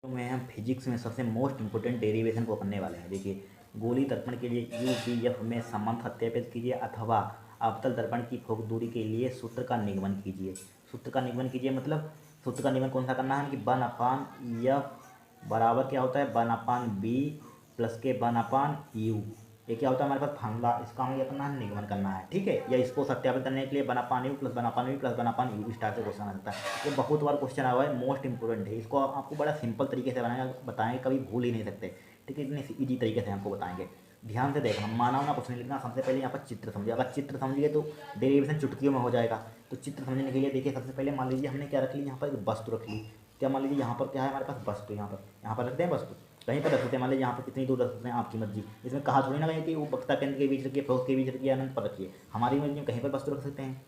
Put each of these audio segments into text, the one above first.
तो में हम फिजिक्स में सबसे मोस्ट इंपोर्टेंट डेरिवेशन को पढ़ने वाले हैं। देखिए, गोली दर्पण के लिए यू बी एफ में संबंध सत्यापित कीजिए अथवा अवतल दर्पण की फोक दूरी के लिए सूत्र का निगमन कीजिए। सूत्र का निगमन कीजिए मतलब सूत्र का निगमन कौन सा करना है कि 1/एफ बराबर क्या होता है 1/बी प्लस के 1/यू। ये क्या होता है हमारे पास फार्मूला, इसका हमें क्या करना है निगमन करना है। ठीक है, या इसको सत्यापित करने के लिए 1/यू प्लस 1/वी प्लस 1/यू स्टार से क्वेश्चन आ सकता है। ये बहुत बार क्वेश्चन आया हुआ है, मोस्ट इंपोर्टेंट है। इसको आपको बड़ा सिंपल तरीके से बताएंगे, कभी भूल ही नहीं सकते। ठीक है, इतनी ईजी तरीके से हमको बताएंगे। ध्यान से देखना, माना ना कुछ नहीं लिखना। सबसे पहले यहाँ पर चित्र समझिए। अगर चित्र समझिए तो डेरिवेशन चुटकियों में हो जाएगा। तो चित्र समझने के लिए देखिए, सबसे पहले मान लीजिए हमने क्या रख ली, यहाँ पर एक वस्तु रख ली। क्या मान लीजिए यहाँ पर क्या है हमारे पास वस्तु, यहाँ पर रखते हैं वस्तु, कहीं पर रख सकते हैं। मान लीजिए यहाँ पर कितनी दूर रख सकते हैं, आपकी मर्जी। इसमें कहा थोड़ी ना कहीं कि वो वक्ता केंद्र के बीच रखिए, फोकस के बीच रखिए, अनंत पर रखिए। हमारी मर्जी में कहीं पर वस्तु रख सकते हैं।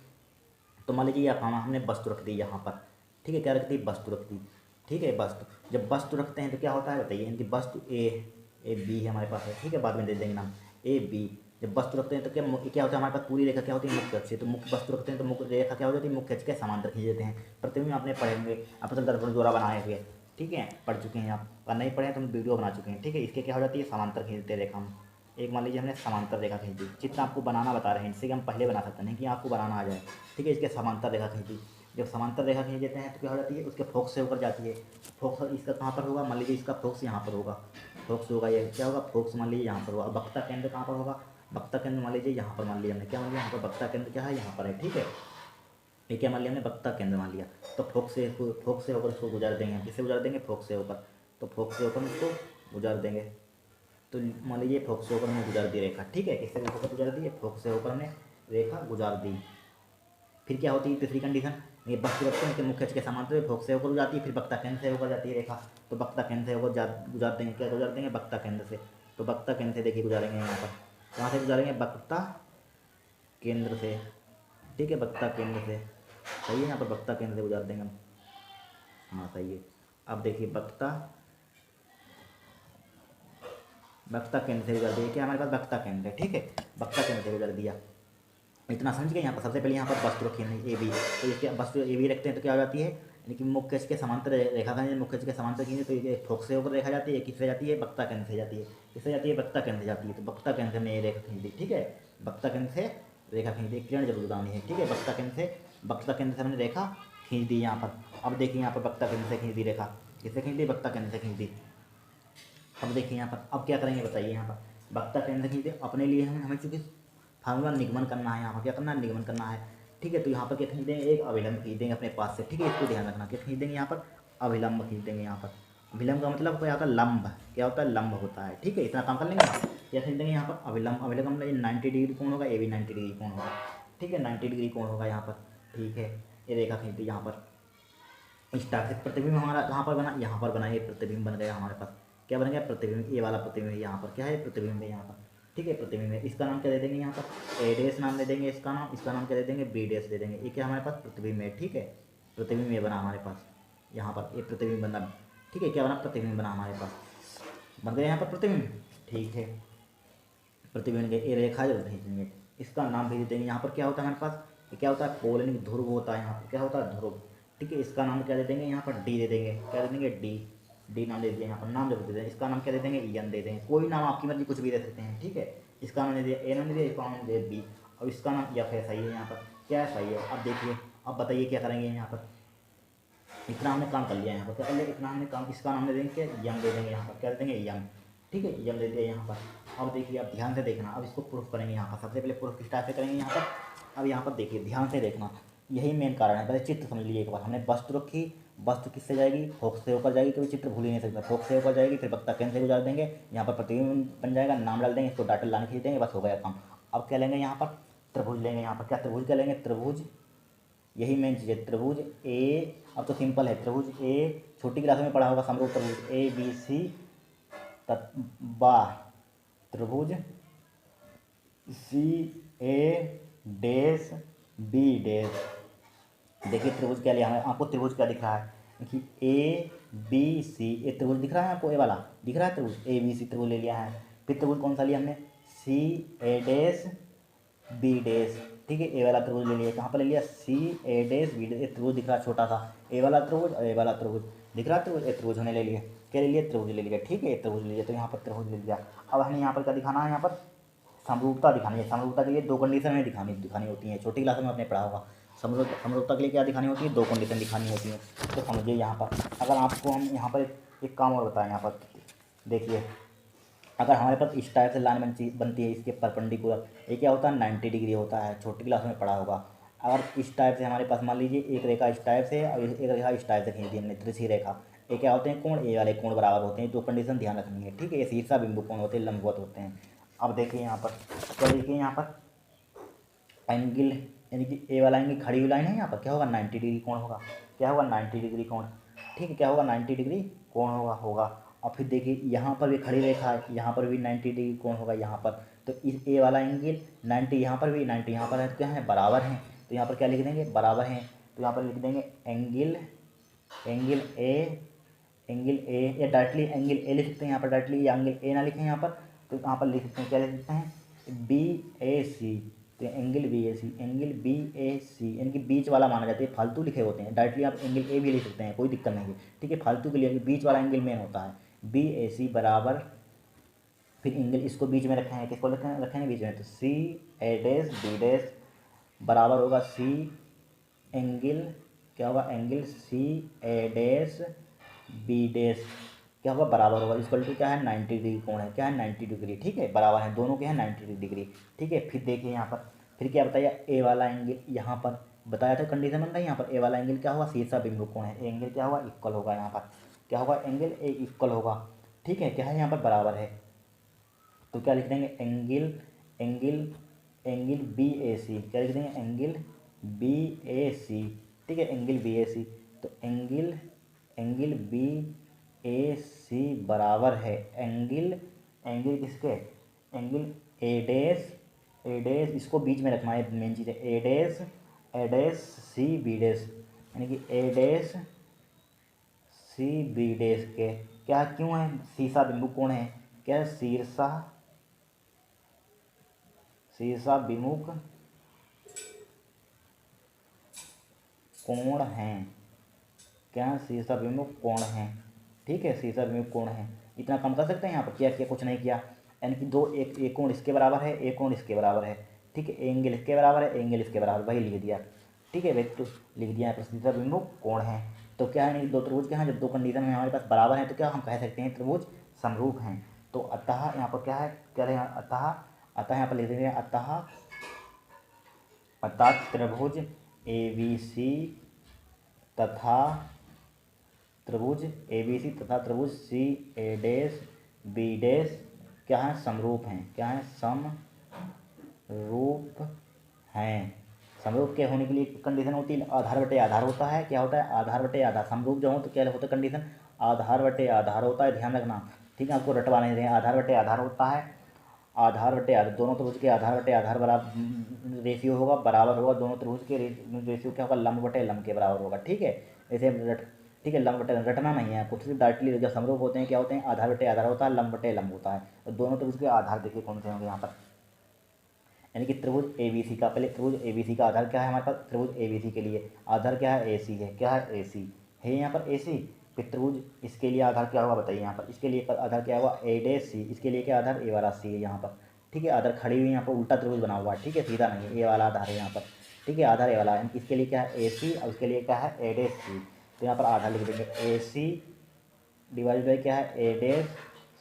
तो मान लीजिए हमने वस्तु रख दी यहाँ पर। ठीक है, क्या रख दी, वस्तु रख दी। ठीक है, वस्तु जब वस्तु रखते हैं तो क्या होता है बताइए, इनकी वस्तु ए बी है हमारे पास है। ठीक है, बाद में दे देंगे नाम ए बी। जब वस्तु रखते हैं तो क्या होता है हमारे पास पूरी रेखा क्या होती है मुख्य अक्ष। तो मुख्य वस्तु रखते हैं तो मुख्य रेखा क्या हो जाती है, मुख्य अक्ष के समांतर खींच देते हैं। प्रतिबिंब आपने पढ़े होंगे, अपतल दर्पण द्वारा बनाए हुए। ठीक है, पढ़ चुके हैं आप, और नहीं पढ़े तो हम वीडियो बना चुके हैं। ठीक है, इसके क्या हो जाती है समांतर खींचते रेखा हम। एक मान लीजिए हमने समांतर रेखा खींच दी। चित्र आपको बनाना बता रहे हैं, इससे कि हम पहले बना सकते हैं कि आपको बनाना आ जाए। ठीक है, इसके समांतर रेखा खींच दी। जब समांतर रेखा खींच देते हैं तो क्या हो जाती है, उसके फोकस से ऊपर जाती है। फोकस इसका कहाँ पर होगा, मान लीजिए इसका फोकस यहाँ पर होगा। फोकस होगा, ये क्या होगा, फोकस मान लीजिए यहाँ पर होगा। वक्ता केंद्र कहाँ पर होगा, वक्ता केंद्र मान लीजिए यहाँ पर। मान लिया हमने, क्या मान लिया यहाँ पर वक्ता केंद्र क्या है, यहाँ पर है। ठीक है, ये क्या मान लिया हमने, वक्ता केंद्र मान लिया। तो फोकस से होकर इसको गुजार देंगे। किससे गुजार देंगे, फोकस से होकर। तो फोकस से होकर इसको गुजार देंगे। तो मान लीजिए फोकस से होकर हमने गुजार दी रेखा। ठीक है, किससे होकर गुजार दी, फोकस से होकर हमने रेखा गुजार दी। फिर क्या होती है तीसरी कंडीशन, ये वस्तु रखते हैं कि मुख्य अक्ष के समांतर फोकस से होकर जाती है, फिर वक्ता केंद्र से होकर जाती है रेखा। तो वक्ता केंद्र से होकर गुजार देंगे, क्या गुजार देंगे, वक्ता केंद्र से। तो वक्ता केंद्र से देखिए गुजारेंगे यहाँ पर, कहाँ से गुजारेंगे, वक्ता केंद्र से। ठीक है, वक्ता केंद्र से, सही है। यहाँ पर वक्ता केंद्र से गुजार देंगे हम, हाँ सही है। अब देखिए वक्ता केंद्र से गुजार दिया, क्या हमारे पास वक्ता केंद्र है। ठीक है, वक्ता केंद्र से गुजार दिया। इतना समझ गए। यहाँ पर सबसे पहले यहाँ पर वस्तु रखी है ए बी। तो इसके वस्तु ए बी रखते हैं तो क्या हो जाती है, यानी कि मुख्य अक्ष के समांतर रेखा का मुख्य अक्ष के समांतर खींचे तो ये फोकस से होकर रेखा जाती है, किससे जाती है, वक्ता केंद्र से जाती है। किससे जाती है, वक्ता केंद्र से जाती है। तो वक्ता केंद्र से हमने ये रेखा खींच दी। ठीक है, वक्ता केंद्र से रेखा खींच दी, किरण जरूर बतानी है। ठीक है, वक्ता केंद्र से हमने रेखा खींच दी यहाँ पर। अब देखिए यहाँ पर वक्ता केंद्र से खींच दी रेखा, किससे खींच दी, वक्ता केंद्र से खींच दी। अब देखिए यहाँ पर अब क्या करेंगे बताइए, यहाँ पर वक्ता केंद्र से खींच दी। अपने लिए हमें चूँकि फार्मूला निगमन करना है, यहाँ पर क्या करना है, निगमन करना है। ठीक है, तो यहाँ पर क्या खींच देंगे, एक अभिलंब खींच देंगे अपने पास से। ठीक है, इसको ध्यान रखना, क्या खींच देंगे यहाँ पर, अभिलंब खींच देंगे यहाँ पर। अभिलंब का मतलब क्या होता है, लंब। क्या होता है, लंब होता है। ठीक है, इतना काम कर लेंगे आप। क्या खींच देंगे यहाँ पर, अभिलंब। अभिलंब मतलब 90 डिग्री कोण होगा, ये भी 90 डिग्री कोण होगा। ठीक है, 90 डिग्री कोण होगा यहाँ पर। ठीक है, ये रेखा खींच दी यहाँ पर। स्टार से प्रतिबिंब हमारा कहाँ पर बना, यहाँ पर बना। ये प्रतिबिंब बन गया हमारे पास। क्या बन गया, प्रतिबिंब। ये वाला प्रतिबिंब यहाँ पर क्या है, प्रतिबिंब है यहाँ पर। ठीक है, प्रतिबिंब है। इसका नाम क्या दे देंगे यहाँ पर, ए डैश नाम दे देंगे इसका नाम। इसका नाम क्या दे देंगे, बी डैश दे देंगे। ये क्या हमारे पास प्रतिबिंब है। ठीक है, प्रतिबिंब ये बना हमारे पास, यहाँ पर ये प्रतिबिंब बना। ठीक है, क्या बना, प्रतिबिंब बना हमारे पास, बन गया यहाँ पर प्रतिबिंब। ठीक है, प्रतिबिंब ये रेखा जरूर भेज देंगे। इसका नाम भेज देंगे। यहाँ पर क्या होता है हमारे पास, ये क्या होता है, पोल यानी ध्रुव होता है। यहाँ पर क्या होता है, ध्रुव। ठीक है, इसका नाम क्या दे देंगे, यहाँ पर डी दे देंगे। क्या दे देंगे, डी। डी नाम दे दिया, यहाँ पर नाम जरूर दे देंगे। इसका नाम क्या दे देंगे, एन दे देंगे। कोई नाम आपकी मर्जी, कुछ भी दे सकते हैं। ठीक है, इसका नाम दे दिया ए, नाम दे दिया, इसका नाम दे बी, और इसका नाम एफ है। सही है, यहाँ पर क्या है, सही है। अब देखिए, अब बताइए क्या करेंगे यहाँ पर। इतना हमने काम कर लिया यहाँ पर, क्या कर लिया, इतना हमने काम। इसका नाम दे देंगे क्या, यम दे देंगे यहाँ पर। क्या दे देंगे, यम। ठीक है, यम दे दिया यहाँ पर। अब देखिए, अब ध्यान से देखना, अब इसको प्रूफ करेंगे यहाँ पर। सबसे पहले प्रूफ किस टाइप से करेंगे यहाँ पर। अब यहाँ पर देखिए, ध्यान से देखना, यही मेन कारण है। पहले चित्र समझ लीजिए एक बार। हमने वस्तु रखी, वस्तु किससे जाएगी, फोकस से होकर जाएगी। कभी चित्र भूल ही नहीं सकता, फोकस से होकर जाएगी, फिर वक्ता केंद्र से गुजार देंगे। यहाँ पर प्रतिबिंब बन जाएगा, नाम डाल देंगे, इसको डॉटेड लाइन खींच देंगे, बस हो गया काम। अब क्या लेंगे यहाँ पर, त्रिभुज लेंगे यहाँ पर। क्या त्रिभुज, क्या लेंगे, त्रिभुज। यही मेन चीज़ है, त्रिभुज ए। अब तो सिंपल है, त्रिभुज ए छोटी क्लास में पढ़ा होगा, समरूप त्रिभुज ए बी सी बा त्रिभुज सी ए डैश बी डैश। देखिए त्रिभुज क्या लिया हमें, आपको त्रिभुज क्या दिख रहा है कि ए बी सी। ए त्रिभुज दिख रहा है आपको, ए वाला दिख रहा है त्रिभुज, ए बी सी त्रिभुज ले लिया है। फिर त्रिभुज कौन सा लिया हमने, सी ए डैश बी डैश। ठीक है, ए वाला त्रिभुज ले लिया। कहाँ पर ले लिया, सी ए डैश बी डैश। त्रिभुज दिख रहा है छोटा सा, ए वाला त्रिभुज और ए वाला त्रिभुज दिख रहा है त्रिभुज, ए त्रिभुज होने ले लिए। क्या ले लिया, त्रिभुज ले लिया, ठीक है, त्रिभुज ले लिया, तो यहाँ पर त्रिभुज ले लिया। अब हमें यहाँ पर क्या दिखाना है, यहाँ पर समरूपता दिखानी है। समरूपता के लिए दो कंडीशन में दिखानी होती है, छोटी क्लास में आपने पढ़ा होगा। समरूपता के लिए क्या दिखानी होती है, दो कंडीशन दिखानी होती है। तो समझिए यहाँ पर अगर आपको हम यहाँ पर एक काम और बताएं, यहाँ पर देखिए, अगर हमारे पास इस टाइप से लाइन बनती है इसके परपेंडिकुलर, ये क्या होता है 90 डिग्री होता है, छोटी क्लास में पढ़ा होगा। अगर इस टाइप से हमारे पास मान लीजिए एक रेखा इस टाइप से और एक रेखा इस टाइप से खींच दी हमने, त्रिसी रेखा, ये क्या होते हैं कोण, ए वाले कोण बराबर होते हैं। दो कंडीशन ध्यान रखनी है, ठीक है। ये शीर्षा बिंदु कोण होते हैं, लंबवत होते हैं। अब देखिए यहाँ पर क्या, देखिए यहाँ पर एंगल, यानी कि ए वाला एंगल खड़ी हुई लाइन है, यहाँ पर क्या होगा 90 डिग्री कोण होगा, क्या होगा 90 डिग्री कोण, ठीक है, क्या होगा 90 डिग्री कोण होगा। और फिर देखिए यहाँ पर भी खड़ी रेखा है, यहाँ पर भी 90 डिग्री कोण होगा यहाँ पर। तो इस ए वाला एंगल 90 यहाँ पर भी 90 यहाँ पर है, तो क्या है बराबर हैं। तो यहाँ पर क्या लिख देंगे, बराबर हैं। तो यहाँ पर लिख देंगे एंगल ए या डायरेक्टली एंगल ए लिख सकते हैं यहाँ पर डायरेक्टली, या एंगल ए ना लिखें यहाँ पर, तो यहाँ पर लिख सकते हैं, क्या लिख सकते हैं बी ए सी। तो एंगल बी ए सी यानी कि बीच वाला माना जाता है, फालतू लिखे होते हैं। डायरेक्टली आप एंगल ए भी लिख सकते हैं, कोई दिक्कत नहीं है, ठीक है। फालतू के लिए बीच वाला एंगल मेन होता है, बी ए सी बराबर, फिर एंगल इसको बीच में रखेंगे, किसको रखेंगे बीच में, तो सी ए डैश बी डैश बराबर होगा सी एंगल, क्या होगा एंगल सी ए डैश बी डैश, क्या होगा बराबर होगा इक्वल टू क्या है 90 डिग्री कोण है, क्या है 90 डिग्री, ठीक है, बराबर है दोनों के हैं 90 डिग्री, ठीक है। फिर देखिए यहाँ पर फिर क्या बताया, ए वाला एंगल यहाँ पर बताया था कंडीशन बन रहा है, यहाँ पर ए वाला एंगल क्या होगा शीर्षा बिंदु कोण है, एंगल क्या होगा इक्वल होगा, यहाँ पर क्या होगा एंगल ए इक्वल होगा, ठीक है, क्या है यहाँ पर बराबर है। तो क्या लिख देंगे एंगल बी ए सी, क्या लिख देंगे एंगल बी ए सी, ठीक है, एंगल बी ए सी। तो एंगल बी ए सी बराबर है एंगल किसके, एंगल ए डैश इसको बीच में रखना है, मेन चीज़ है ए डैश सी बी डैश, यानी कि ए डैश सी बी डैश के क्या क्यों है, शीर्षा बिंदु कोण है, क्या शीर्षा विमुख कोण है, क्या शीर्षा विमुख कोण है, ठीक है, शीर्षा विमुख कोण है। इतना कम कर सकते हैं यहाँ पर, किया कुछ नहीं किया, यानी कि दो एक कोण इसके बराबर है, एक कोण इसके बराबर है, ठीक है, एंगल इसके बराबर है, एंगल इसके बराबर, वही लिख दिया, ठीक है भाई, तो लिख दिया यहाँ पर शीर्षा विमुख कोण है। तो क्या है, दो त्रिभुज के हैं, जब दो कंडीशन में हमारे पास बराबर हैं तो क्या हम कह सकते हैं त्रिभुज समरूप हैं। तो अतः यहाँ पर क्या है, कह रहे हैं अतः यहाँ पर लिख देंगे अतः त्रिभुज ए बी सी तथा त्रिभुज ए बी सी तथा त्रिभुज सी ए डैश बी डैश क्या है समरूप हैं, क्या है समरूप हैं। समरूप के होने के लिए कंडीशन होती है आधार बटे आधार होता है, क्या होता है आधार बटे आधार। समरूप जो हो तो क्या होता है कंडीशन आधार बटे आधार होता है, ध्यान रखना, ठीक है, आपको रटवा नहीं दें, आधार बटे आधार होता है, आधार बटे आधार, दोनों त्रिभुज के आधार बटे आधार बराबर रेशियो होगा, बराबर होगा, दोनों त्रिभुज के रेशियो क्या होगा लंब बटे लंब के बराबर होगा, ठीक है, ऐसे ठीक है, लंब बटे रटना नहीं है कुछ भी, डायरेक्टली जब समरूप होते हैं क्या होते हैं आधार बटे आधार होता है, लंब बटे लंब होता है। तो दोनों त्रिभुज के आधार देखिए कौन से होंगे यहाँ पर, यानी कि त्रिभुज ए बी सी का, पहले त्रिभुज ए बी सी का आधार क्या है हमारे पास, त्रिभुज ए बी सी के लिए आधार क्या है ए सी है, क्या है ए सी है यहाँ पर ए सी। फिर त्रिभुज इसके लिए आधार क्या होगा बताइए यहाँ पर, इसके लिए आधार क्या होगा ए डैश सी, इसके लिए क्या आधार ए वाला सी है यहाँ पर, ठीक है, आधार खड़ी हुई यहाँ पर उल्टा त्रिभुज बना हुआ है, ठीक है, सीधा नहीं है, ए वाला आधार है यहाँ पर, ठीक है, आधार ए वाला है, इसके लिए क्या है ए सी और उसके लिए क्या है ए डैश सी। तो यहाँ पर आधार लिख देंगे ए सी डिवाइड बाई क्या है ए डैश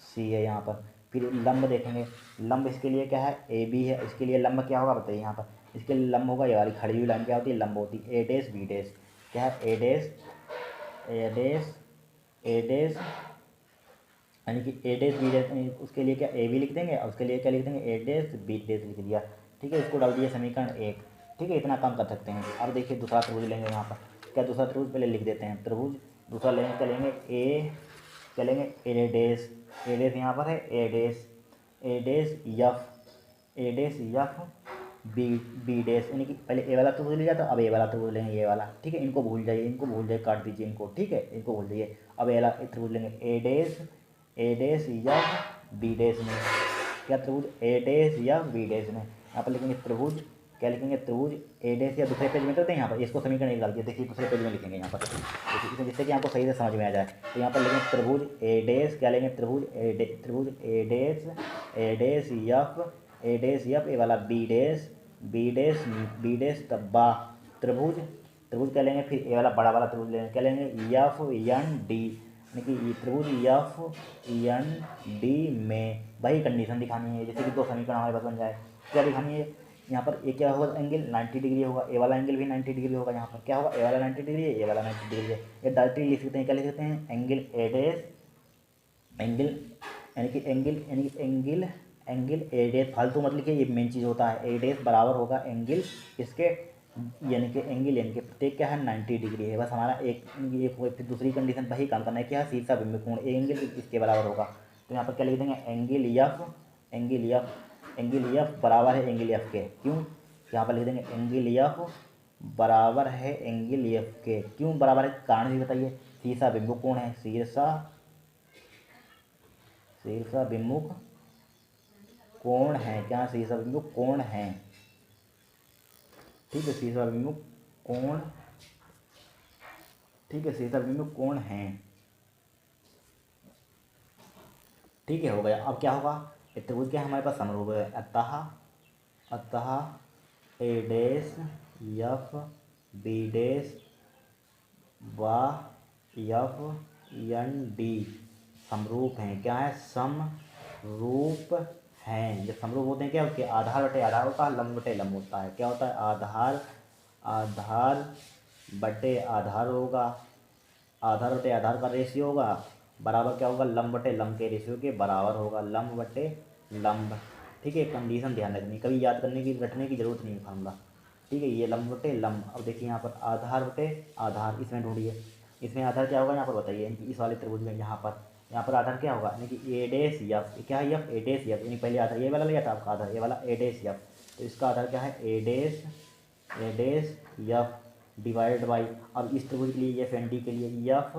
सी है यहाँ पर। फिर लंब देखेंगे, लंब इसके लिए क्या है ए बी है, इसके लिए लंब क्या होगा बताइए यहाँ पर, इसके लिए लंब होगा ये वाली खड़ी हुई लाइन क्या होती है लंब होती है ए डैश बी डैश, क्या है ए डैश यानी कि ए डैश बी डैश, उसके लिए क्या ए बी लिख देंगे और उसके लिए क्या लिख देंगे ए डैश बी डैश लिख दिया, ठीक है, इसको डाल दिया समीकरण 1, ठीक है, इतना काम कर सकते हैं। अब देखिए दूसरा त्रिभुज लेंगे यहाँ पर, क्या दूसरा त्रिभुज पहले लिख देते हैं, त्रिभुज दूसरा लेंगे क्या लेंगे ए डैश यहाँ पर है ए डैश यफ बी डैश, यानी कि पहले ए वाला त्रिभुज लिया था, अब ए वाला त्रिभुज लेंगे ये वाला, ठीक है, इनको भूल जाइए काट दीजिए इनको, ठीक है, इनको भूल जाइए। अब ए वाला त्रिभुज लेंगे ए डैश यफ बी डैश में, क्या त्रिभुज ए डैश यफ बी डैश में, यहाँ पर लिखेंगे त्रिभुज क्या लिखेंगे, त्रिभुज ए डैश, या दूसरे पेज में करते हैं यहाँ पर, इसको समीकरण एक डाल दिया, देखिए दूसरे पेज में लिखेंगे यहाँ पर, देखिए जिससे कि आपको सही से समझ में आ जाए। तो यहाँ पर लिखेंगे त्रिभुज ए डैश, क्या लेंगे, त्रिभुज ए डैश यफ, ए वाला बी डैश तब बा त्रिभुज, त्रिभुज क्या लेंगे, फिर ए वाला बड़ा वाला त्रिभुज लेंगे, क्या लेंगे, यफ एन डी, यानी कि ये त्रिभुज यफ एन डी में वही कंडीशन दिखानी है, जैसे कि दो समीकरण हमारे पास बन जाए। क्या दिखानी है, यहाँ पर ए क्या होगा, एंगल 90 डिग्री होगा, ए वाला एंगल भी 90 डिग्री होगा, यहाँ पर क्या होगा, ए वाला 90 डिग्री है, ए वाला 90 डिग्री है। ये डायरेक्टली लिख सकते हैं, क्या लिख सकते हैं, angle A dash, angle angle A dash, फालतू मत लिखिए, ये मेन चीज़ होता है, ए डैश बराबर होगा एंगल इसके, यानी कि एंगल प्रत्येक क्या है 90 डिग्री है, बस हमारा एक फिर दूसरी कंडीशन वही काम करना है, क्या है, शीर्षा बिंदु कोण एंगल इसके बराबर होगा। तो यहाँ पर क्या लिख देंगे, एंगल यफ बराबर है एंगल एफ के, क्यों, यहाँ पर लिख देंगे एंगल यफ बराबर है एंगल एफ के, क्यों बराबर है, कारण भी बताइए, शीर्षा बिंदु कोण है, शीर्षा विमुख कोण है, क्या शीर्षा विमुख कोण है, ठीक है, शीर्षा विमुख कोण, ठीक है, शीर्षा विमुख कोण है, ठीक है, हो गया। अब क्या होगा, त्रिभुज क्या हमारे पास समरूप है, अतः ए डैश यफ बी डैश व यफ एन डी समरूप हैं, क्या है, समरूप हैं। जब समरूप होते हैं क्या, उसके आधार बटे आधार होता है, लंब बटे लंब होता है, क्या होता है, आधार बटे आधार होगा, आधार बटे आधार का रेशियो होगा, बराबर क्या होगा, लंब बटे लंब के रेशियो के बराबर होगा, लंब बटे लंब, ठीक है। कंडीशन ध्यान रखनी, कभी याद करने की रटने की जरूरत नहीं है फॉर्मूला, ठीक है, ये लंब बटे लंब। अब देखिए यहाँ पर आधार बटे आधार, इसमें ढूंढिए, इसमें आधार क्या होगा, यहाँ पर बताइए, इस वाले त्रिभुज में यहाँ पर आधार क्या होगा, यानी कि ए डैश यफ, क्या है, यफ ए डैश यफ, यानी पहले आधार ये वाला लिया था आपका आधार, ये वाला ए डैश यफ, तो इसका आधार क्या है, ए डैश यफ डिवाइड बाई, अब इस त्रिभुज के लिए एफ एन डी के लिए यफ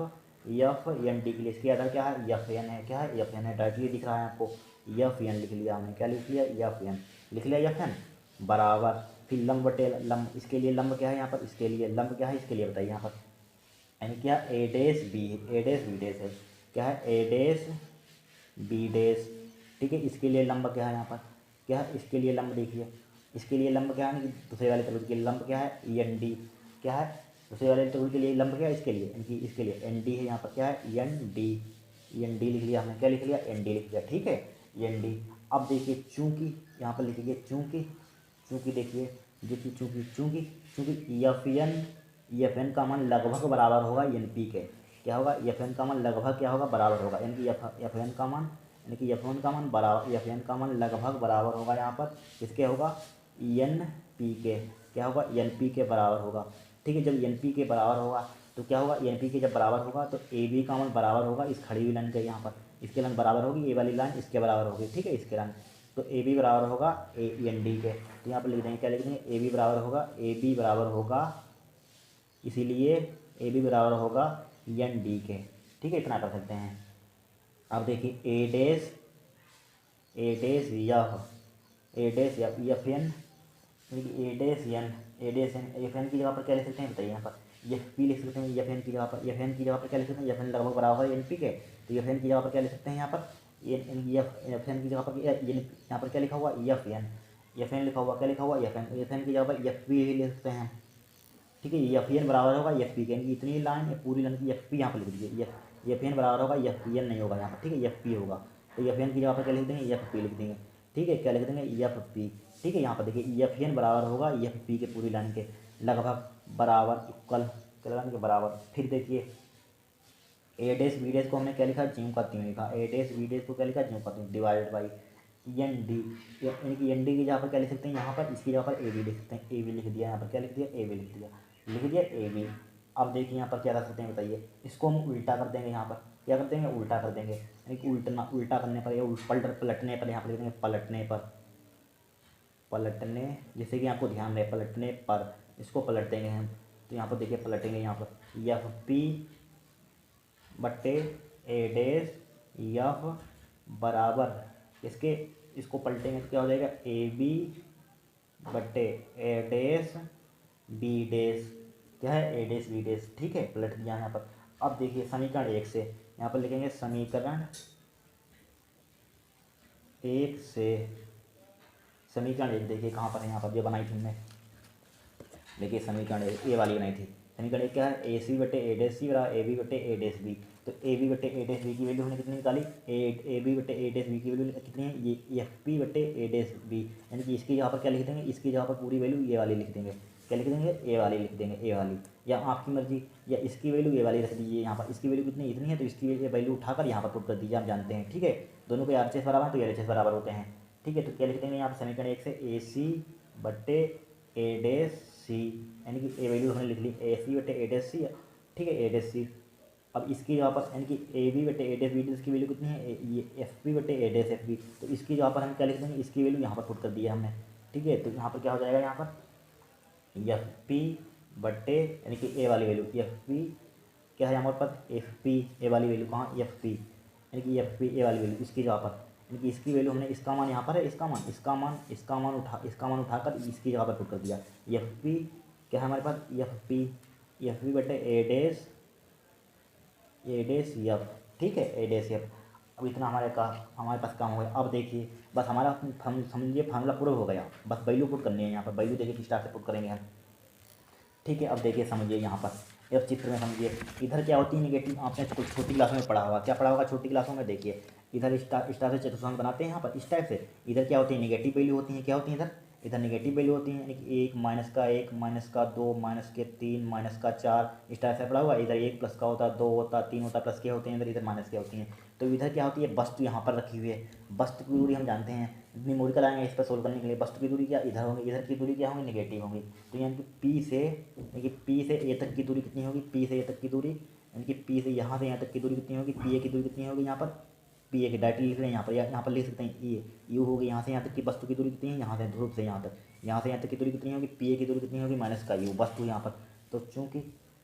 एन डी के लिए इसके आधार क्या है, यफ एन है, क्या है, यफ एन है, डायरेक्टली दिख रहा है आपको, यफ एन लिख लिया हमने, क्या लिख लिया, यफ एन लिख लिया, यफ एन बराबर, फिर लंब बटे लंब, इसके लिए लंब क्या है, यहाँ पर इसके लिए लंब क्या है, इसके लिए बताइए यहाँ पर, यानी क्या, ए डैश बी डैश है, क्या है, ए डैश बी डैश, ठीक है। इसके लिए लंब क्या है, यहाँ पर क्या है, इसके लिए लंब देखिए, इसके लिए लंब क्या है, दूसरे वाले त्रिभुज के लिए लंब क्या है, एन डी, क्या है, दूसरे वाले त्रिभुज के लिए लंब क्या है, इसके लिए, यानी कि इसके लिए एन डी है, यहाँ पर क्या है, एन डी लिख लिया हमने, क्या लिख लिया, एन डी लिख लिया, ठीक है, एन डी। अब देखिए चूंकि, यहाँ पर लिखिए चूंकि देखिए चूंकि एफ एन का मान लगभग बराबर होगा एन पी के, क्या होगा, एफ एन का मान लगभग क्या होगा, बराबर होगा, यानी कि एफ एन का मान, यानी कि एफ एन का मान बराबर, एफ एन का मान लगभग बराबर होगा, यहाँ पर किसके होगा, एन पी के, क्या होगा, एन पी के बराबर होगा, ठीक है। जब एन पी के बराबर होगा तो क्या होगा, एन पी के जब बराबर होगा तो ए बी का मान बराबर होगा इस खड़ी हुई लाइन के, यहाँ पर इसके लाइन बराबर होगी, ए वाली लाइन इसके बराबर होगी, ठीक है, इसके लाइन, तो ए बी बराबर होगा ए एन डी के, तो यहाँ पर लिख देंगे, क्या लिख देंगे, ए बी बराबर होगा इसीलिए ए बी बराबर होगा एन डी के, ठीक है, इतना कर सकते हैं। अब देखिए ए डैश एफ एन, ए डैश एन एफ एन की जगह पर क्या लिख सकते हैं बताइए, यहाँ पर एफ पी लिख सकते हैं, एफ एन की जगह पर, क्या लिख सकते हैं, एफ एन लगभग बराबर है एन पी के, तो एफ एन की जगह पर क्या लिख सकते हैं, यहाँ पर एफ एन की जगह पर यहाँ पर क्या लिखा हुआ, एफ एन लिखा हुआ, क्या लिखा हुआ, एफ एन की जगह पर एफ पी लिख सकते हैं, ठीक है, एफ एन बराबर होगा एफ पी के, इतनी लाइन पूरी लाइन की एफ पी यहाँ पर लिख दीजिए, एफ एन बराबर होगा एफ पी एन नहीं होगा यहाँ पर, ठीक है, एफ पी होगा, तो एफ एन की जगह पर क्या लिख देंगे, एफ पी लिख देंगे, ठीक है, क्या लिख देंगे, एफ पी, ठीक है। यहाँ पर देखिए एफ एन बराबर होगा एफ पी के पूरी लाइन के लगभग बराबर इक्वल के बराबर। फिर देखिए ए डैश बी डैश को हमने क्या लिखा, ज्यों का त्यों लिखा, ए डैश बी डैश को क्या लिखा, ज्यों का त्यों डिवाइडेड बाई एन डी, यानी कि एन डी की जगह पर क्या लिख सकते हैं, यहाँ पर इसकी जगह पर ए बी लिख सकते हैं, ए बी लिख दिया, यहाँ पर क्या लिख दिया, ए बी लिख दिया ए बी। अब देखिए यहाँ पर क्या कर सकते हैं बताइए, इसको हम उल्टा कर देंगे, यहाँ पर क्या कर देंगे, उल्टा कर देंगे, यानी कि उल्टा करने पर या पलटने पर, यहाँ पर लिख देंगे पलटने, जैसे कि आपको ध्यान रहे, पलटने पर इसको पलट देंगे हम, तो यहाँ पर देखिए पलटेंगे, यहाँ पर एफ पी बट्टे ए डैश एफ बराबर इसके, इसको पलटेंगे तो क्या हो जाएगा, ए बी बटे ए डैश बी डैश, क्या है ए डैश बी डैश, ठीक है, पलट दिया यहाँ पर। अब देखिए समीकरण 1 से यहाँ पर लिखेंगे समीकरण 1 से, समीकरण 1 देखिए कहाँ पर है, यहाँ पर जो बनाई थी हमने, देखिए समीकरण ए वाली बनाई थी। समीकरण 1 क्या है, ए सी बटे ए डैश सी बराबर ए बी बटे ए डैश बी। तो ए बी बटे ए डैश बी की वैल्यू हमने कितनी निकाली, ए बी बटे ए डैश बी की वैल्यू कितनी है, ये एफ पी बटे ए डैश बी, यानी कि इसकी जगह पर क्या लिख देंगे, इसकी जगह पर पूरी वैल्यू ये वाली लिख देंगे, क्या लिख देंगे, ए वाली लिख देंगे, ए वाली, या आपकी मर्जी, या इसकी वैल्यू ए वाली रख दीजिए यहाँ पर, इसकी वैल्यू कितनी इतनी है तो इसकी वैल्यू उठाकर यहाँ पर पुट कर दीजिए, आप जानते हैं, ठीक है, दोनों के RHS बराबर है तो RHS बराबर होते हैं, ठीक है। तो क्या लिख देंगे यहाँ पर समीकरण 1 से ए सी बटे ए डैश सी, यानी कि ए वैल्यू हमने लिख ली ए सी बटे ए डैश सी, ठीक है, ए डैश सी। अब इसकी जगह पर यानी कि ए बी बटे ए डैश बी डैश की वैल्यू कितनी है, ये एफ बी बटे ए डैश एफ बी, तो इसकी जगह पर हम क्या लिख देंगे, इसकी वैल्यू यहाँ पर पुट कर दी है हमने, ठीक है। तो यहाँ पर क्या हो जाएगा, यहाँ पर एफ पी बटे यानी कि ए वाली वैल्यू एफ पी, क्या है हमारे पास एफ पी ए वाली वैल्यू, कहाँ एफ पी, यानी कि एफ पी ए वाली वैल्यू इसकी जगह पर, यानी कि इसकी वैल्यू हमने, इसका मान यहाँ पर है, इसका मान उठाकर इसकी जगह पर पुट कर दिया, एफ पी क्या है हमारे पास, एफ पी बटे ए डैश एफ, ठीक है, ए डैश एफ। अब इतना हमारे पास काम हो गया। अब देखिए बस हमारा समझिए फार्मूला प्रूव हो गया, बस वैल्यू पुट करनी है यहाँ पर, वैल्यू देखिए किस टाइप से पुट करेंगे हम, ठीक है। अब देखिए समझिए यहाँ पर इस चित्र में समझिए, इधर क्या होती है निगेटिव, आपने कुछ छोटी क्लासों में पढ़ा होगा, क्या पढ़ा होगा छोटी क्लासों में, देखिए इधर इस टाइप से चतुर्थांश बनाते हैं यहाँ पर, इस टाइप से इधर क्या होती है निगेटिव वैल्यू होती है, क्या होती है इधर, इधर निगेटिव वैल्यू होती है, यानी कि 1 माइनस का 1 माइनस का 2 माइनस के 3 माइनस का 4, इस टाइप से पड़ा हुआ, इधर 1 प्लस का होता है 2 होता है 3 होता है, प्लस के होते हैं इधर, इधर माइनस के होती हैं। तो इधर क्या होती है, वस्तु यहाँ पर रखी हुई है, वस्तु की दूरी हम जानते हैं, न्यूमेरिकल आएंगे इस पर सोल्व करने के लिए, वस्तु की दूरी क्या इधर होगी, इधर की दूरी क्या होगी निगेटिव होगी। तो यानी कि पी से ए तक की दूरी कितनी होगी, पी से ए तक की दूरी, यानी कि पी से यहाँ तक की दूरी कितनी होगी, पी ए की दूरी कितनी होगी, यहाँ पर पी ए की डायरेक्टली लिख रहे हैं यहाँ पर, यहाँ पर लिख सकते हैं ये यू होगी, यहाँ से यहाँ तक की वस्तु की दूरी कितनी है, यहाँ से ध्रुव से यहाँ तक की दूरी कितनी होगी, पी ए की दूरी कितनी होगी माइनस का यू, वस्तु यहाँ पर। तो चूँकि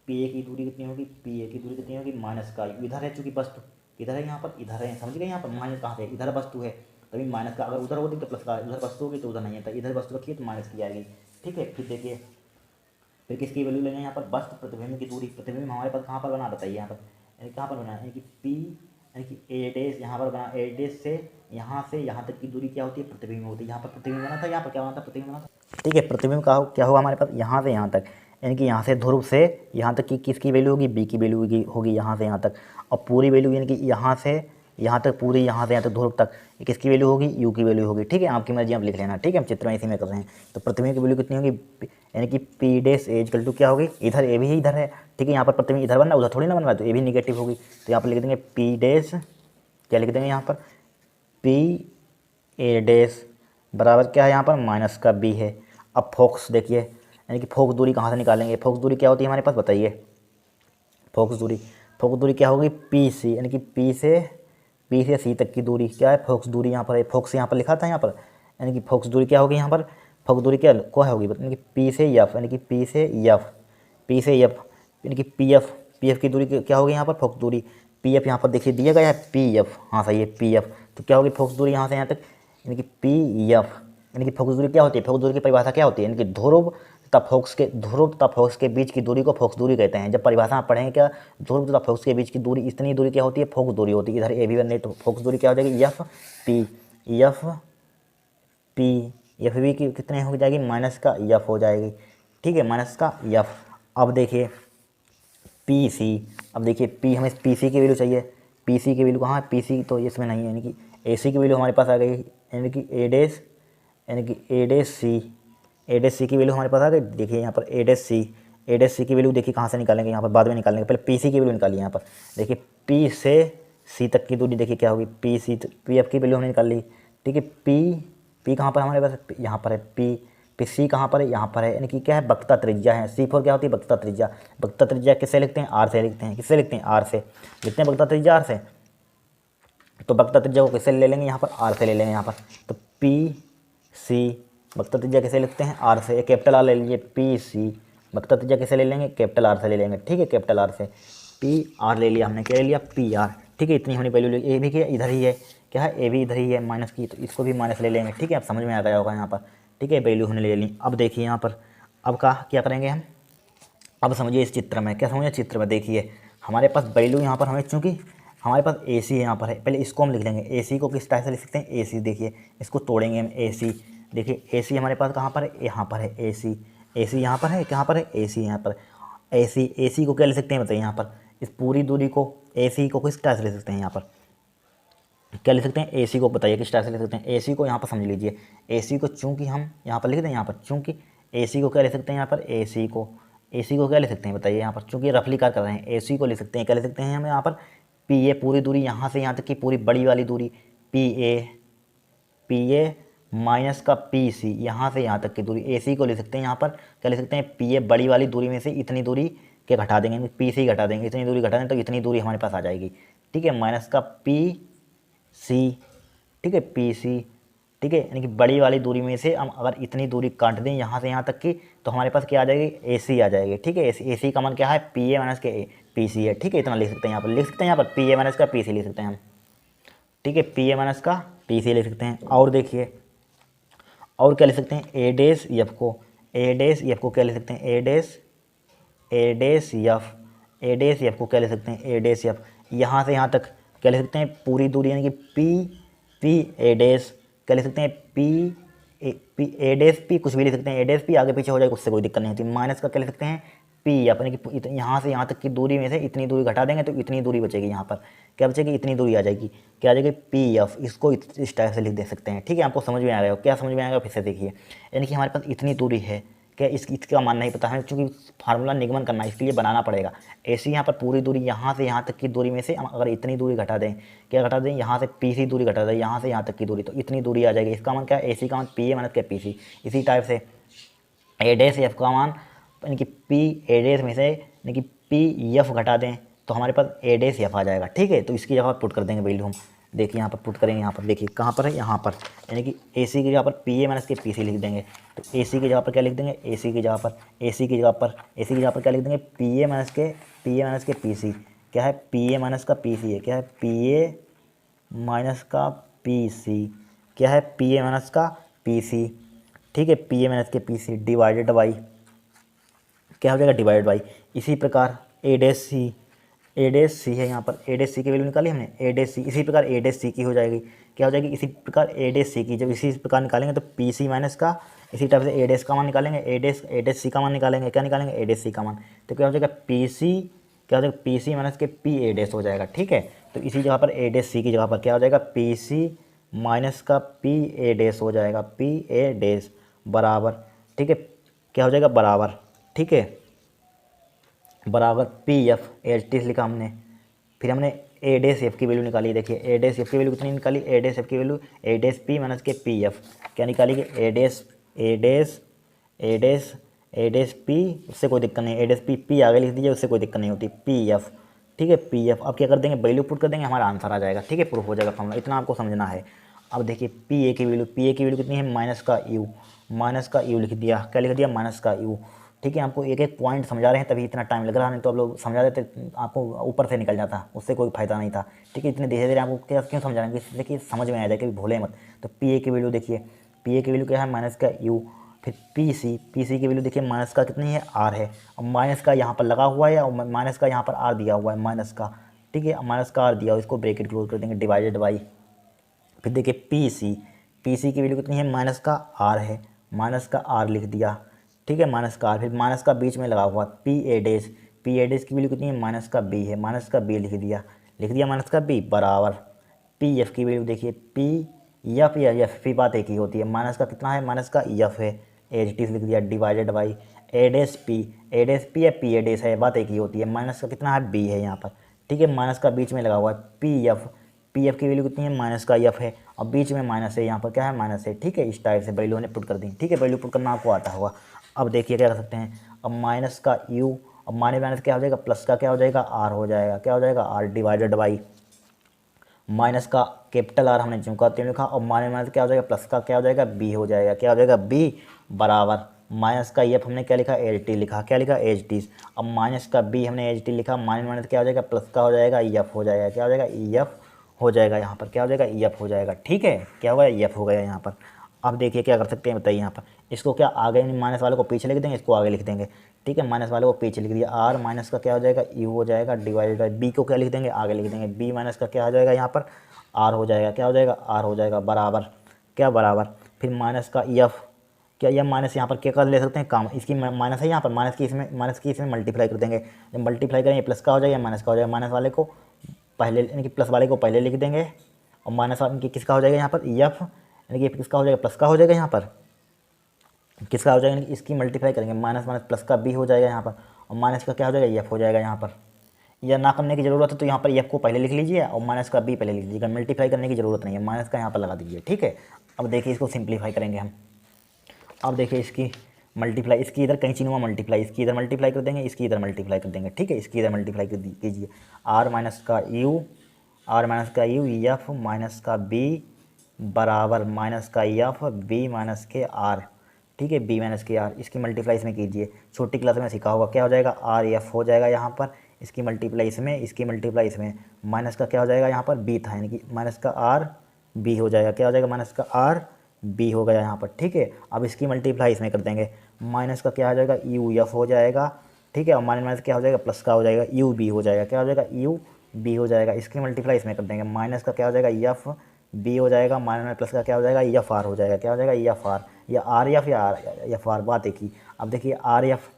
पी ए की दूरी कितनी होगी, पी ए की दूरी कितनी होगी माइनस का यू, इधर है चूँकि वस्तु, इधर है यहाँ पर, इधर है, समझ गए, यहाँ पर माइनस कहाँ पे, इधर वस्तु है तभी माइनस का, अगर उधर होती तो प्लस का, उधर वस्तु होगी तो उधर नहीं है, तो इधर वस्तु रखिए तो माइनस की आएगी, ठीक है। फिर देखिए फिर किसकी वैल्यू लेंगे यहाँ पर, वस्तु प्रतिबिंब की दूरी, प्रतिबिंब हमारे पास कहाँ पर बना बताइए यहाँ पर, यानी कहाँ पर बना, यानी कि पी यानी कि ए डैश यहाँ पर बना, ए डैश से यहाँ तक की दूरी क्या होती है, प्रतिबिंब होती है, यहाँ पर प्रतिबिंब बना था, यहाँ पर क्या बना था, प्रतिबिंब बना था, ठीक है। प्रतिबिंब का क्या होगा हमारे पास, यहाँ से यहाँ तक, यानी कि यहाँ से ध्रुव से यहाँ तक की किसकी वैल्यू होगी, बी की वैल्यू होगी यहाँ से यहाँ तक, और पूरी वैल्यू यानी कि यहाँ से यहाँ तक पूरी, यहाँ से यहाँ तक ध्रुव तक किसकी वैल्यू होगी, यू की वैल्यू होगी, ठीक है। आपकी मर्जी आप लिख लेना, ठीक है, हम चित्र में इसी में कर रहे हैं। तो प्रतिबिंब की वैल्यू कितनी होगी, यानी कि P dash A equal to क्या होगी, इधर ए भी इधर है, ठीक है, यहाँ पर प्रतिबिंब इधर बन रहा है उधर थोड़ी ना बन रहा है, तो ए भी निगेटिव होगी, तो यहाँ पर लिख देंगे पी डैश, क्या लिख देंगे यहाँ पर, पी ए डैश बराबर क्या है यहाँ पर माइनस का बी है। अब फोकस देखिए, यानी कि फोकस दूरी कहाँ से निकालेंगे, फोकस दूरी क्या होती है हमारे पास बताइए, फोकस दूरी क्या होगी, पी सी, यानी कि पी से सी तक की दूरी क्या है, फोकस दूरी यहाँ पर है, फोकस यहाँ पर लिखा था यहाँ पर, यानी कि फोकस दूरी क्या होगी यहाँ पर, फोकस दूरी क्या होगी, यानी कि पी से एफ, यानी कि पी से एफ, यानी कि पी एफ की दूरी क्या होगी यहाँ पर, फोकस दूरी पी एफ यहाँ पर देखिए दिया गया है पी एफ, हाँ सही है पी एफ। तो क्या होगी फोकस दूरी यहाँ से यहाँ तक, यानी कि पी एफ, यानी कि फोकस दूरी क्या होती है, फोकस दूरी की परिभाषा क्या होती है, यानी कि ध्रुव तथा फोकस के बीच की दूरी को फोकस दूरी कहते हैं। जब परिभाषा आप पढ़ेंगे क्या, ध्रुव तथा फोकस के बीच की दूरी, इतनी दूरी क्या होती है, फोकस दूरी होती है। इधर ए भी बन रही तो फोकस दूरी क्या हो जाएगी, एफ भी की कितने हो जाएगी, माइनस का एफ हो जाएगी, ठीक है, माइनस का एफ। अब देखिए पी सी, अब देखिए पी, हमें पी सी की वैल्यू चाहिए, पी सी की वैल्यू कहाँ है, पी सी तो इसमें नहीं है, यानी कि ए सी की वैल्यू हमारे पास आ गई, यानी कि ए डैश सी की वैल्यू हमारे पास आ गई। देखिए यहाँ पर ए डैश सी की वैल्यू देखिए कहाँ से निकालेंगे, यहाँ पर बाद में निकालेंगे, पहले पी सी की वैल्यू निकालिए। यहाँ पर देखिए पी से सी तक की दूरी देखिए क्या होगी, पी एफ की वैल्यू हमने निकाल ली, ठीक है। पी कहाँ पर हमारे पास, यहाँ पर है पी सी कहाँ पर है, यहाँ पर है, यानी कि क्या है, वक्रता त्रिज्या है। सी फोर क्या होती है, वक्रता त्रिज्या किससे लिखते हैं, आर से लिखते हैं, किससे लिखते हैं, आर से लिखते हैं, वक्रता त्रिज्या आर से। तो वक्रता त्रिज्या को किससे ले लेंगे, यहाँ पर आर से ले लेंगे यहाँ पर। तो पी सी वक्रता त्रिज्या कैसे लिखते हैं, आर से, कैपिटल आर ले लीजिए, पी सी वक्रता त्रिज्या कैसे ले लेंगे, कैपिटल आर से ले लेंगे, ठीक है, कैपिटल आर से। पी आर ले लिया हमने, क्या ले लिया, पी आर, ठीक है। इतनी होनी वैल्यू ले, ए भी क्या इधर ही है, क्या है, ए भी इधर ही है माइनस की, तो इसको भी माइनस ले लेंगे, ठीक है। अब समझ में आ गया होगा यहाँ पर, ठीक है, वैल्यू हमने ले ली। अब देखिए यहाँ पर अब क्या करेंगे हम, अब समझिए इस चित्र में, क्या समझिए चित्र में देखिए हमारे पास वैल्यू यहाँ पर हमें, चूँकि हमारे पास ए सी यहाँ पर है, पहले इसको हम लिख लेंगे। ए सी को किस टाइप से लिख सकते हैं, ए सी, देखिए इसको तोड़ेंगे हम। ए सी, देखिए ए सी हमारे पास कहाँ पर है, यहाँ पर है ए सी। ए सी यहाँ पर है, कहाँ पर है, ए सी यहाँ पर। ए सी को क्या लिख सकते हैं बताइए, यहाँ पर इस पूरी दूरी को, ए सी को किस टाइप से लिख सकते हैं, यहाँ पर क्या लिख सकते हैं, ए सी को बताइए किस टाइप से लिख सकते हैं। ए सी को यहाँ पर समझ लीजिए, ए सी को चूँकि हम यहाँ पर लिख दें, यहाँ पर चूँकि ए सी को क्या लिख सकते हैं, यहाँ पर ए सी को क्या लिख सकते हैं बताइए, यहाँ पर चूँकि रफली क्या कर रहे हैं, ए सी को लिख सकते हैं, क्या लिख सकते हैं हम यहाँ पर, पी ए, पूरी दूरी यहाँ से यहाँ तक की पूरी बड़ी वाली दूरी, पी ए माइनस का पी सी, यहाँ से यहाँ तक की दूरी। ए सी को लिख सकते हैं यहाँ पर क्या लिख सकते हैं, पी ए बड़ी वाली दूरी में से इतनी दूरी के घटा देंगे, पी सी घटा देंगे, इतनी दूरी घटा दें तो इतनी दूरी हमारे पास आ जाएगी। ठीक है, माइनस का पी सी, ठीक है, पी सी, ठीक है, यानी कि बड़ी वाली दूरी में से हम अगर इतनी दूरी काट दें यहाँ से यहाँ तक की, तो हमारे पास क्या आ जाएगी, ए सी आ जाएगी। ठीक है, ए सी का मान क्या है, पी ए माइनस के पी सी है। ठीक है, इतना लिख सकते हैं यहाँ पर, लिख सकते हैं यहाँ पर पी ए माइनस का पी सी लिख सकते हैं हम। ठीक है, पी ए माइनस का पी सी लिख सकते हैं। और देखिए और क्या लिख सकते हैं, ए डेस एफ को, ए डेस एफ को क्या लिख सकते हैं, ए डेस एफ को क्या लिख सकते हैं, ए डेस एफ, यहाँ से यहाँ तक क्या लिख सकते हैं, पूरी दूरी यानी कि पी ए डेस, क्या लिख सकते हैं, पी ए डेस पी, कुछ भी लिख सकते हैं, ए डेस पी आगे पीछे हो जाएगा, उससे कोई दिक्कत नहीं होती। माइनस का क्या लिख सकते हैं, पी, यानी कि यहाँ से यहाँ तक की दूरी में से इतनी दूरी घटा देंगे तो इतनी दूरी बचेगी, यहाँ पर क्या बचेगी, इतनी दूरी आ जाएगी, क्या आ जाएगी, पी एफ। इसको इस टाइप से लिख दे सकते हैं। ठीक है, आपको समझ में आ गया, क्या समझ में आएगा, फिर से देखिए, यानी कि हमारे पास इतनी दूरी है, क्या इसका मान नहीं पता है, क्योंकि फार्मूला निगमन करना है, इसके लिए बनाना पड़ेगा। ऐसी यहाँ पर पूरी दूरी यहाँ से यहाँ तक की दूरी में से हम अगर इतनी दूरी घटा दें, क्या घटा दें, यहाँ से पी सी दूरी घटा दें, यहाँ से यहाँ तक की दूरी, तो इतनी दूरी आ जाएगी। इसका मान क्या है, ए सी का मान पी ए माइनस क्या पी सी। इसी टाइप से ए डेस एफ का मान, यानी कि पी ए डेस में से यानी कि पी एफ घटा दें तो हमारे पास ए डेस एफ आ जाएगा। ठीक है, तो इसकी जगह पुट कर देंगे वैल्यू हम, देखिए यहाँ पर पुट करेंगे, यहाँ पर देखिए कहाँ पर है, यहाँ पर, यानी कि ए सी की जगह पर पी ए माइनस के पी सी लिख देंगे। तो ए सी की जगह पर क्या लिख देंगे, ए सी की जगह पर क्या लिख देंगे, पी ए माइनस के पी सी, क्या है, पी ए माइनस का पी सी है, क्या है, पी ए माइनस का पी सी, क्या है, पी ए माइनस का पी सी। ठीक है, पी ए माइनस के पी सी डिवाइडेड बाई, क्या हो जाएगा, डिवाइडेड बाई। इसी प्रकार ए डेस सी है, यहाँ पर ए डेस सी की वैल्यू निकाली हमने, ए डेस सी, इसी प्रकार ए डेस सी की हो जाएगी, क्या हो जाएगी, इसी प्रकार ए डेस सी की। जब इसी प्रकार निकालेंगे तो पी सी माइनस का, इसी टाइप से ए डेस का मान निकालेंगे, ए डेस सी का मान निकालेंगे, क्या निकालेंगे, ए डेस सी का मान। तो क्या हो जाएगा, पी सी, क्या हो जाएगा, पी सी माइनस के पी ए डेस हो जाएगा। ठीक है, तो इसी जगह पर ए डेस सी की जगह पर क्या हो जाएगा, पी सी माइनस का पी ए डेस हो जाएगा, पी ए डेस बराबर, ठीक है, क्या हो जाएगा, बराबर, ठीक है, बराबर पी एफ, एच टी लिखा हमने। फिर हमने ए डेस एफ की वैल्यू निकाली, देखिए ए डेस एफ की वैल्यू कितनी निकाली, ए डेस एफ की वैल्यू ए डेस पी माइनस के पी एफ, क्या निकाली कि ए डेस पी, उससे कोई दिक्कत नहीं, ए डेस पी आगे लिख दीजिए, उससे कोई दिक्कत नहीं होती, पी एफ। ठीक है, पी एफ, अब क्या कर देंगे, वैल्यू पुट कर देंगे, हमारा आंसर आ जाएगा। ठीक है, प्रूफ हो जाएगा फॉर्मूला, इतना आपको समझना है। अब देखिए पी ए की वैल्यू कितनी है, माइनस का यू लिख दिया, क्या लिख दिया, माइनस का यू। ठीक है, आपको एक एक पॉइंट समझा रहे हैं तभी इतना टाइम लग रहा है, नहीं तो आप लोग समझा देते, आपको ऊपर से निकल जाता, उससे कोई फायदा नहीं था। ठीक है, इतने धीरे धीरे आपको क्यों समझा रहे हैं, देखिए समझ में आ जाए, कभी भूले मत। तो पी ए की वैल्यू देखिए, पी ए की वैल्यू क्या है, माइनस का यू। फिर पी सी की वैल्यू देखिए, माइनस का कितनी है, आर है। अब माइनस का यहाँ पर लगा हुआ है और माइनस का यहाँ पर आर दिया हुआ है, माइनस का। ठीक है, माइनस का आर दिया हुआ, इसको ब्रैकेट क्लोज कर देंगे, डिवाइडेड बाई। फिर देखिए पी सी की वैल्यू कितनी है, माइनस का आर है, माइनस का आर लिख दिया। ठीक है, माइनस का आर, फिर माइनस का बीच में लगा हुआ पी ए डेस की वैल्यू कितनी है, माइनस का बी है, माइनस का बी लिख दिया माइनस का बी बराबर पी एफ की वैल्यू देखिए, पी एफ या एफ पी बात एक ही होती है, माइनस का कितना है, माइनस का एफ है, एच टी लिख दिया, divided by A dash P या पी ए डेस है, बात एक ही होती है, माइनस का कितना है, बी है यहाँ पर। ठीक है, माइनस का बीच में लगा हुआ है पी एफ की वैल्यू कितनी है, माइनस का एफ है और बीच में माइनस है, यहाँ पर क्या है, माइनस है। ठीक है, इस टाइप से वैल्यू ने पुट कर दी। ठीक है, वैल्यू पुट करना आपको आता होगा। अब देखिए क्या कर सकते हैं, अब माइनस का यू, अब माइनस क्या हो जाएगा, प्लस का क्या हो जाएगा, आर हो जाएगा, क्या हो जाएगा, आर डिवाइडेड बाई माइनस का कैपिटल आर हमने चुका तीन लिखा, और माइनस क्या हो जाएगा, प्लस का क्या हो जाएगा, बी हो जाएगा, क्या हो जाएगा, बी बराबर माइनस का एफ हमने क्या लिखा, एच टी लिखा, क्या लिखा, एच टी। अब माइनस का बी हमने एच टी लिखा, माइनस क्या हो जाएगा, प्लस का हो जाएगा, एफ हो जाएगा, क्या हो जाएगा, एफ हो जाएगा, यहाँ पर क्या हो जाएगा, एफ हो जाएगा। ठीक है, क्या होगा, एफ हो गया यहाँ पर। अब देखिए क्या कर सकते हैं बताइए यहाँ पर, इसको क्या आगे माइनस वाले को पीछे लिख देंगे, इसको आगे लिख देंगे, ठीक है। माइनस वाले को पीछे लिख दिया, आर माइनस का क्या हो जाएगा यू हो जाएगा डिवाइडेड बाई बी को क्या लिख देंगे आगे लिख देंगे, बी माइनस का क्या हो जाएगा यहाँ पर आर हो जाएगा, क्या हो जाएगा आर हो जाएगा बराबर क्या बराबर, फिर माइनस का एफ, क्या यह माइनस यहाँ पर क्या कर ले सकते हैं काम, इसकी माइनस है यहाँ पर, माइनस की इसमें मल्टीप्लाई कर देंगे, जब मल्टीप्लाई करेंगे प्लस का हो जाएगा माइनस का हो जाएगा, माइनस वाले को पहले यानी कि प्लस वाले को पहले लिख देंगे और माइनस वाले की किसका हो जाएगा यहाँ पर एफ, यानी कि किसका हो जाएगा प्लस का हो जाएगा यहाँ पर, किसका हो जाएगा इसकी मल्टीप्लाई करेंगे, माइनस माइनस प्लस का बी हो जाएगा यहाँ पर, और माइनस का क्या हो जाएगा एफ हो जाएगा यहाँ पर। या ना करने की ज़रूरत है तो यहाँ पर एफ को पहले लिख लीजिए और माइनस का बी पहले लिख लीजिएगा, मल्टीप्लाई करने की ज़रूरत नहीं है, माइनस का यहाँ पर लगा दीजिए, ठीक है। अब देखिए इसको सिंप्लीफाई करेंगे हम, अब देखिए इसकी मल्टीप्लाई, इसकी इधर कहीं चिन्ह मल्टीप्लाई, इसकी इधर मल्टीप्लाई कर देंगे, इसकी इधर मल्टीप्लाई कर देंगे, ठीक है। इसकी इधर मल्टीप्लाई कर कीजिए, आर माइनस का यू एफ माइनस का बी बराबर माइनस का एफ बी माइनस के आर, ठीक है, बी माइनस के आर, इसकी मल्टीप्लाई इसमें कीजिए, छोटी क्लास में सीखा होगा क्या हो जाएगा आर एफ हो जाएगा यहाँ पर, इसकी मल्टीप्लाई इसमें, इसकी मल्टीप्लाई इसमें, माइनस का क्या हो जाएगा यहाँ पर बी था, यानी कि माइनस का आर बी हो जाएगा, क्या हो जाएगा माइनस का आर बी हो गया यहाँ पर, ठीक है। अब इसकी मल्टीप्लाई इसमें कर देंगे, माइनस का क्या हो जाएगा यू एफ हो जाएगा, ठीक है, और माइनस माइनस क्या हो जाएगा प्लस का हो जाएगा यू बी हो जाएगा, क्या हो जाएगा यू बी हो जाएगा, इसकी मल्टीप्लाई इसमें कर देंगे, माइनस का क्या हो जाएगा एफ बी हो जाएगा, माइनस प्लस का क्या हो जाएगा एफ आर हो जाएगा, क्या हो जाएगा एफ आर, या आर एफ या आर एफ आर, बात एक ही। अब देखिए आर एफ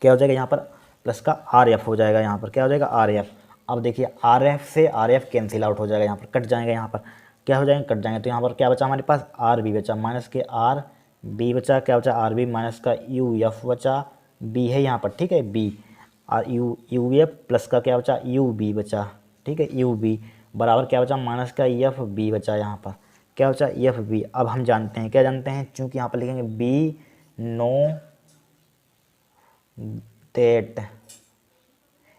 क्या हो जाएगा यहाँ पर प्लस का आर एफ हो जाएगा यहाँ पर, क्या हो जाएगा आर एफ। अब देखिए आर एफ से आर एफ कैंसिल आउट हो जाएगा यहाँ पर, कट जाएगा यहाँ पर, क्या हो जाएंगे कट जाएंगे, तो यहाँ पर क्या बचा हमारे पास आर बी बचा, माइनस के आर बी बचा, क्या बचा आर बी माइनस का यू एफ बचा, बी है यहाँ पर, ठीक है, बी और यू एफ प्लस का क्या बचा यू बी बचा, ठीक है, यू बी बराबर क्या बचा माइनस का एफ बी बचा यहाँ पर, क्या बचा एफ बी। अब हम जानते हैं क्या जानते हैं, चूँकि यहाँ पर लिखेंगे बी नो दैट,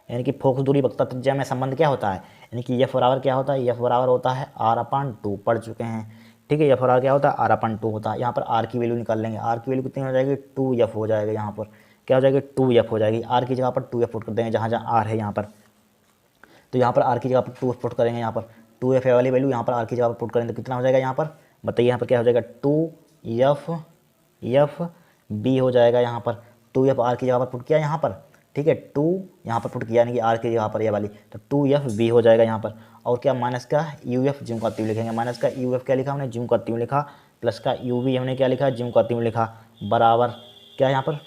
यानी कि फोकस दूरी वक्ता त्रिज्या में संबंध क्या होता है, यानी कि एफ बराबर क्या होता है, एफ बराबर होता है आर अपन टू, पढ़ चुके हैं, ठीक है। एफ बराबर क्या होता है आर अपन टू होता है, यहाँ पर आर की वैल्यू निकाल लेंगे, आर की वैल्यू कितनी हो जाएगी टू एफ हो जाएगा यहाँ पर, क्या हो जाएगी टू एफ हो जाएगी, आर की जगह पर टू एफ पुट कर देंगे जहाँ जहाँ आर है यहाँ पर, तो यहाँ पर आर की जगह पर टू एफ पुट करेंगे, यहाँ पर टू एफ वाली वैल्यू यहाँ पर आर की जगह पर पुट करेंगे तो कितना हो जाएगा यहाँ पर बताइए, यहाँ पर क्या हो जाएगा टू एफ बी हो जाएगा यहाँ पर, टू एफ आर की जगह पर पुट किया यहाँ पर, ठीक है, टू यहाँ पर पुट किया यानी कि आर की जगह पर ये वाली, तो टू एफ बी हो जाएगा यहाँ पर, और क्या माइनस का यू एफ ज्यों का त्यों लिखेंगे, माइनस का यू एफ क्या लिखा हमने ज्यों का त्यों लिखा, प्लस का यू बी हमने क्या लिखा ज्यों का त्यों लिखा, बराबर क्या यहाँ पर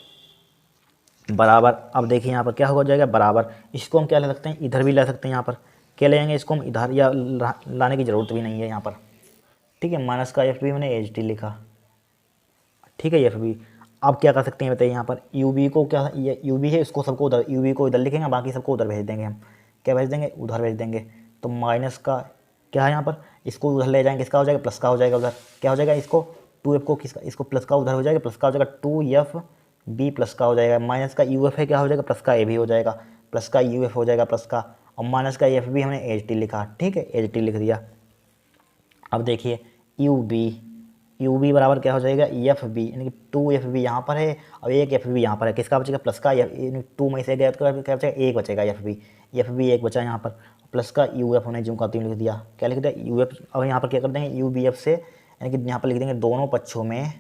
बराबर। अब देखिए यहाँ पर क्या हो जाएगा बराबर, इसको हम क्या ले सकते हैं इधर भी ले सकते हैं, यहाँ पर क्या ले जाएंगे इसको हम इधर, या लाने की ज़रूरत भी नहीं है यहाँ पर, ठीक है, माइनस का एफ बी मैंने एच डी लिखा, ठीक है एफ बी। अब क्या कर सकते हैं बताइए, यहाँ पर यू बी को क्या यू बी है इसको सबको उधर, यू बी को इधर लिखेंगे बाकी सबको उधर भेज देंगे हम, क्या भेज देंगे उधर भेज देंगे, तो माइनस का क्या है यहाँ पर इसको उधर ले जाएंगे, किसका हो जाएगा प्लस का हो जाएगा उधर, क्या हो जाएगा इसको टू एफ को किसका इसको प्लस का उधर हो जाएगा, प्लस का हो जाएगा टू एफ बी प्लस का हो जाएगा, माइनस का यू एफ है क्या हो जाएगा प्लस का ए भी हो जाएगा, प्लस का यू एफ हो जाएगा प्लस का, और माइनस का एफ बी हमने एच टी लिखा, ठीक है एच टी लिख दिया। अब देखिए यू बी बराबर क्या हो जाएगा एफ बी, यानी कि टू एफ बी यहाँ पर है और एक एफ बी यहाँ पर है, किसका बचेगा प्लस का, यानी टू में से गया तो क्या बचेगा एक बचेगा एफ बी एक बचा यहाँ पर, प्लस का यू एफ हमने जो का तीन लिख दिया, क्या लिख दिया यू एफ। अब यहाँ पर क्या कर देंगे यू बी एफ से, यानी कि यहाँ पर लिख देंगे दोनों पक्षों में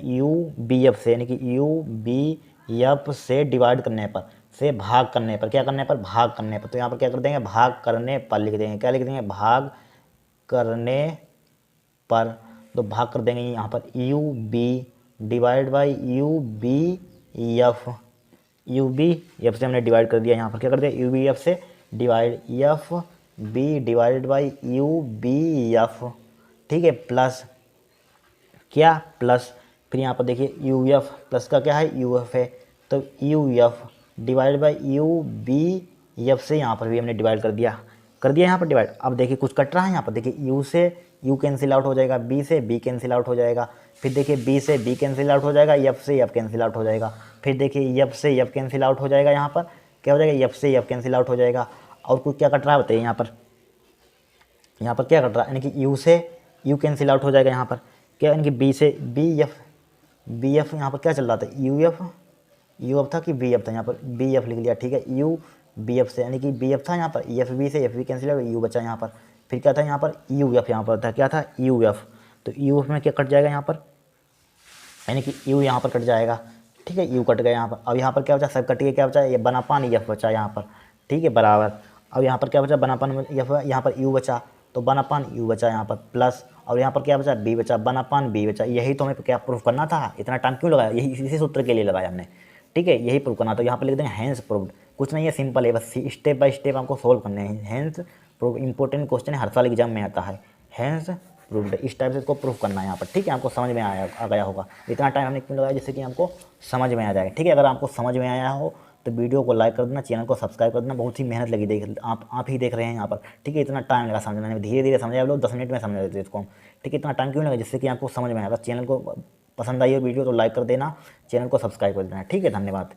यू बी एफ से, यानी कि यू बी एफ से डिवाइड करने पर, से भाग करने पर, क्या करने पर भाग करने पर, तो यहाँ पर क्या कर देंगे भाग करने पर लिख देंगे, क्या लिख देंगे भाग करने पर, तो भाग कर देंगे यहाँ पर U B divide by U B F से हमने डिवाइड कर दिया, यहाँ पर क्या कर दिया यू बी एफ से divide F B divide by U B F, ठीक है, प्लस क्या प्लस, फिर यहाँ पर देखिए यू एफ प्लस का क्या है यू एफ है, तो U F divide by U B F से यहाँ पर भी हमने डिवाइड कर दिया यहाँ पर डिवाइड। अब देखिए कुछ कट रहा है यहाँ पर, देखिए यू से यू कैंसिल आउट हो जाएगा, बी से बी कैंसिल आउट हो जाएगा, फिर देखिए बी से बी कैंसिल आउट हो जाएगा, एफ से एफ कैंसिल आउट हो जाएगा, फिर देखिए एफ से एफ कैंसिल आउट हो जाएगा, यहाँ पर क्या हो जाएगा एफ से एफ कैंसिल आउट हो जाएगा। और कुछ क्या कट रहा है बताइए यहाँ पर क्या कट रहा है, यानी कि यू से यू कैंसिल आउट हो जाएगा यहाँ पर, क्या यानी कि बी से बी एफ यहाँ पर क्या चल रहा था यू एफ था कि बी एफ था, यहाँ पर बी एफ लिख लिया, ठीक है, यू बी एफ से, यानी कि बी एफ था यहाँ पर, ई एफ बी से एफ बी कैंसिल हो, यू बचा यहाँ पर। फिर क्या था यहाँ पर, यू एफ यहाँ पर था, क्या था यू एफ। तो यू एफ में क्या कट जाएगा यहाँ पर, यानी कि यू यहाँ पर कट जाएगा, ठीक है, यू कट गया यहाँ पर। अब यहाँ पर क्या बचा, सब कट के क्या बचा, ये बनापान एफ बचा यहाँ पर, ठीक है, बराबर। अब यहाँ पर क्या बचा, बनापान एफ, यहाँ पर यू बचा, तो बनापान यू बचा यहाँ पर प्लस, और यहाँ पर क्या बचा, बी बचा, बनापान बी बचा। यही तो हमें क्या प्रूफ करना था, इतना टाइम क्यों लगाया, यही इसी सूत्र के लिए लगाया हमने, ठीक है, यही प्रूफ करना। तो यहाँ पर लिख देंगे हैंस प्रूव्ड, कुछ नहीं है, सिंपल है, बस स्टेप बाय स्टेप हमको सोल्व करने हैं। हैंस प्रूव इंपॉर्टेंट क्वेश्चन है, हर साल एग्जाम में आता है, हैंस प्रूव्ड, इस टाइप से इसको प्रूफ करना है यहाँ पर, ठीक है, आपको समझ में आ गया होगा। इतना टाइम हमने क्यों लगाया, जिससे कि हमको समझ में आ जाए, ठीक है। अगर आपको समझ में आया हो तो वीडियो को लाइक कर देना, चैनल को सब्सक्राइब कर देना, बहुत ही मेहनत लगी, देख आप ही देख रहे हैं यहाँ पर, ठीक है। इतना टाइम लगा समझने में, धीरे धीरे समझाए, आप लोग 10 मिनट में समझ लेते इसको हम, ठीक है। इतना टाइम क्यों लगा, जिससे कि आपको समझ में आएगा। चैनल को पसंद आई हो वीडियो तो लाइक कर देना, चैनल को सब्सक्राइब कर देना, ठीक है, धन्यवाद।